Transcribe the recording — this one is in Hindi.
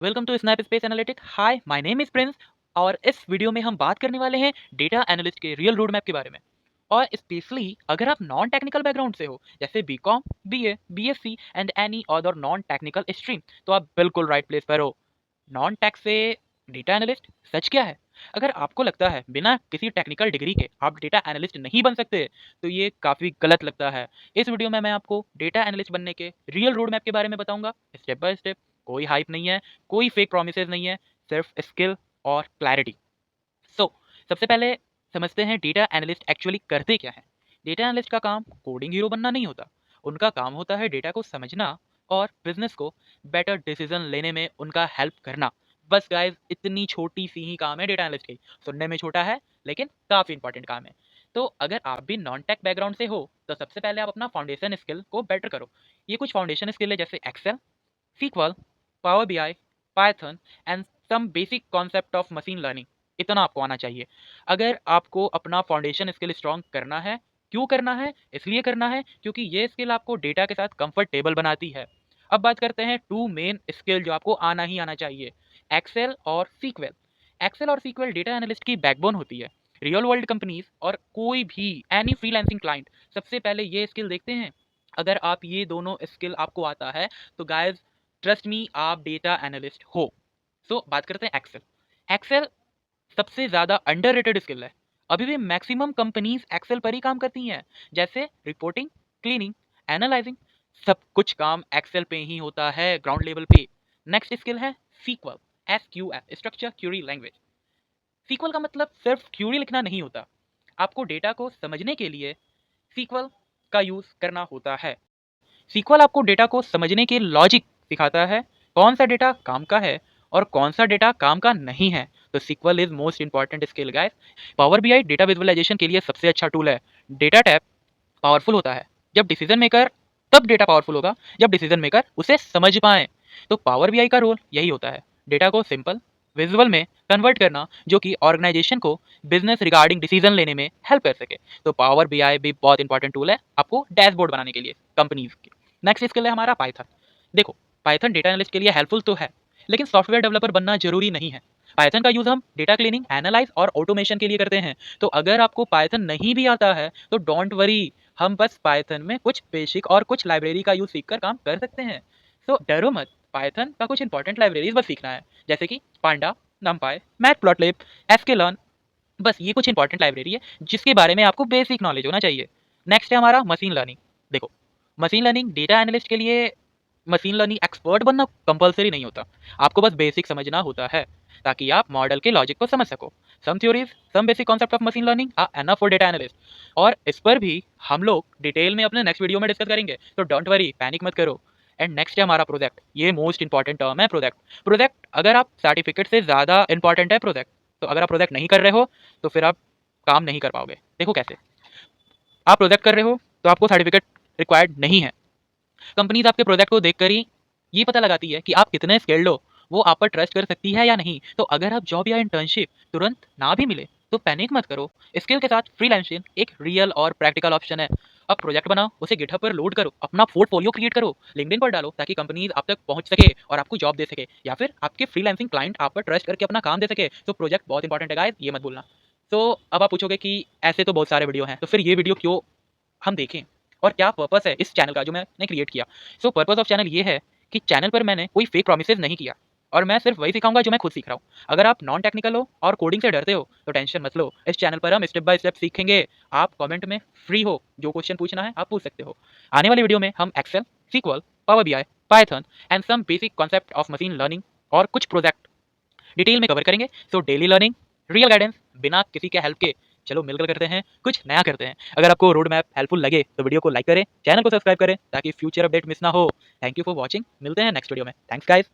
Welcome to Snap Space Analytic. Hi, my name is Prince और इस वीडियो में हम बात करने वाले हैं डेटा एनालिस्ट के रियल रोड मैप के बारे में। और स्पेशली अगर आप नॉन टेक्निकल बैकग्राउंड से हो, जैसे BCom, BA, BSc and any other non technical stream, तो आप बिल्कुल राइट प्लेस पर हो। नॉन टेक से डेटा एनालिस्ट सच क्या है? अगर आपको लगता है बिना किसी टेक्निकल डिग्री के आप डेटा एनालिस्ट नहीं बन सकते, तो ये काफ़ी गलत लगता है। इस वीडियो में मैं आपको डेटा एनालिस्ट बनने के रियल रोड मैप के बारे में बताऊंगा, स्टेप बाय स्टेप। कोई हाइप नहीं है, कोई फेक प्रोमिसेस नहीं है, सिर्फ स्किल और क्लैरिटी। सो सबसे पहले समझते हैं डेटा एनालिस्ट एक्चुअली करते क्या है। डेटा एनालिस्ट का काम कोडिंग हीरो बनना नहीं होता। उनका काम होता है डेटा को समझना और बिजनेस को बेटर डिसीजन लेने में उनका हेल्प करना। बस गाइस, इतनी छोटी सी ही काम है डेटा एनालिस्ट की। सुनने में छोटा है लेकिन काफ़ी इंपॉर्टेंट काम है। तो अगर आप भी नॉन टेक बैकग्राउंड से हो, तो सबसे पहले आप अपना फाउंडेशन स्किल को बेटर करो। ये कुछ फाउंडेशन स्किल है, जैसे Excel, SQL, Power BI, Python and some basic concept of machine learning. इतना आपको आना चाहिए अगर आपको अपना फाउंडेशन स्किल स्ट्रॉन्ग करना है। क्यों करना है? इसलिए करना है क्योंकि ये स्किल आपको डेटा के साथ कंफर्टेबल बनाती है। अब बात करते हैं टू मेन स्किल जो आपको आना ही आना चाहिए, एक्सेल और सीक्वल। एक्सेल और सीक्वल डेटा एनालिस्ट की बैकबोन होती है। रियल वर्ल्ड कंपनीज और कोई भी एनी फ्रीलांसिंग क्लाइंट सबसे पहले ये स्किल देखते हैं। अगर आप ये दोनों स्किल आपको आता है, तो गाइस ट्रस्ट मी, आप डेटा एनालिस्ट हो। सो बात करते हैं एक्सेल। एक्सेल सबसे ज़्यादा अंडररेटेड स्किल है। अभी भी मैक्सिमम कंपनीज एक्सेल पर ही काम करती हैं, जैसे रिपोर्टिंग, क्लीनिंग, एनालाइजिंग, सब कुछ काम एक्सेल पे ही होता है ग्राउंड लेवल पे। नेक्स्ट स्किल है sequel, SQL, structure query language. Sequel का मतलब सिर्फ क्यूरी लिखना नहीं होता, आपको डेटा को समझने के लिए सीक्वल का यूज़ करना होता है। सीक्वल आपको डेटा को समझने के लॉजिक सिखाता है, कौन सा डेटा काम का है और कौन सा डेटा काम का नहीं है। तो sequel is most important skill guys. Power BI data visualisation के लिए सबसे अच्छा टूल है। डेटा टैब पावरफुल होता है जब डिसीजन मेकर, तब डेटा पावरफुल होगा जब डिसीजन मेकर उसे समझ पाए। तो पावर बीआई का रोल यही होता है, डेटा को सिंपल विजुअल में कन्वर्ट करना, जो कि ऑर्गेनाइजेशन को बिजनेस रिगार्डिंग डिसीजन लेने में हेल्प कर सके। तो पावर बीआई भी बहुत इंपॉर्टेंट टूल है आपको डैशबोर्ड बनाने के लिए कंपनीज की। नेक्स्ट स्किल है हमारा पाइथन। देखो, पाइथन डेटा एनालिस्ट के लिए हेल्पफुल तो है, लेकिन सॉफ्टवेयर डेवलपर बनना जरूरी नहीं है। पाइथन का यूज़ हम डेटा क्लीनिंग, एनालाइज और ऑटोमेशन के लिए करते हैं। तो अगर आपको पाइथन नहीं भी आता है तो डोंट वरी, हम बस पाइथन में कुछ बेसिक और कुछ लाइब्रेरी का यूज़ सीखकर काम कर सकते हैं। सो डरो मत, पाइथन का कुछ इंपॉर्टेंट लाइब्रेरीज बस सीखना है, जैसे कि पांडा, नमपाई, मैटप्लॉटलिब, एस्केलर्न। बस ये कुछ इंपॉर्टेंट लाइब्रेरी है जिसके बारे में आपको बेसिक नॉलेज होना चाहिए। नेक्स्ट है हमारा मशीन लर्निंग। देखो, मशीन लर्निंग डेटा एनालिस्ट के लिए मशीन लर्निंग एक्सपर्ट बनना कंपलसरी नहीं होता, आपको बस बेसिक समझना होता है ताकि आप मॉडल के लॉजिक को समझ सको। Some theories, some basic concept of machine learning are enough for data analyst. और इस पर भी हम लोग डिटेल में अपने नेक्स्ट वीडियो में डिस्कस करेंगे, तो डोंट वरी, पैनिक मत करो। एंड नेक्स्ट है हमारा प्रोजेक्ट। ये मोस्ट इंपॉर्टेंट टर्म है, प्रोजेक्ट। प्रोजेक्ट अगर आप सर्टिफिकेट से ज़्यादा इंपॉर्टेंट है प्रोजेक्ट। तो अगर आप प्रोजेक्ट नहीं कर रहे हो तो फिर आप काम नहीं कर पाओगे। देखो कैसे, आप प्रोजेक्ट कर रहे हो तो आपको सर्टिफिकेट रिक्वायर्ड नहीं है। कंपनीज आपके प्रोजेक्ट को देखकर ही ये पता लगाती है कि आप कितने स्किल्ड हो, वो आप पर ट्रस्ट कर सकती है या नहीं। तो अगर आप जॉब या इंटर्नशिप तुरंत ना भी मिले तो पैनिक मत करो, स्किल के साथ फ्रीलांसिंग एक रियल और प्रैक्टिकल ऑप्शन है। अब प्रोजेक्ट बनाओ, उसे गिटहब पर लोड करो, अपना पोर्टफोलियो क्रिएट करो, लिंक्डइन पर डालो, ताकि कंपनीज आप तक पहुंच सके और आपको जॉब दे सके, या फिर आपके फ्रीलांसिंग क्लाइंट आप पर ट्रस्ट करके अपना काम दे सके। तो प्रोजेक्ट बहुत इंपॉर्टेंट है गाइस, ये मत भूलना। तो अब आप पूछोगे कि ऐसे तो बहुत सारे वीडियो हैं, तो फिर ये वीडियो क्यों हम देखें और क्या पर्पस है इस चैनल का जो मैंने क्रिएट किया। सो पर्पस ऑफ चैनल ये है कि चैनल पर मैंने कोई फेक प्रोमिसेस नहीं किया और मैं सिर्फ वही सिखाऊंगा जो मैं खुद सीख रहा हूँ। अगर आप नॉन टेक्निकल हो और कोडिंग से डरते हो तो टेंशन मत लो, इस चैनल पर हम स्टेप बाय स्टेप सीखेंगे। आप कमेंट में फ्री हो, जो क्वेश्चन पूछना है आप पूछ सकते हो। आने वाली वीडियो में हम Excel, sequel, Power BI, Python and some basic concept of machine learning और कुछ प्रोजेक्ट डिटेल में कवर करेंगे। So daily learning, real guidance, बिना किसी के हेल्प के। चलो मिलकर करते हैं, कुछ नया करते हैं। अगर आपको रोड मैप हेल्पफुल लगे तो वीडियो को लाइक करें, चैनल को सब्सक्राइब करें ताकि फ्यूचर अपडेट मिस ना हो। थैंक यू फॉर वॉचिंग, मिलते हैं नेक्स्ट वीडियो में। Thanks guys.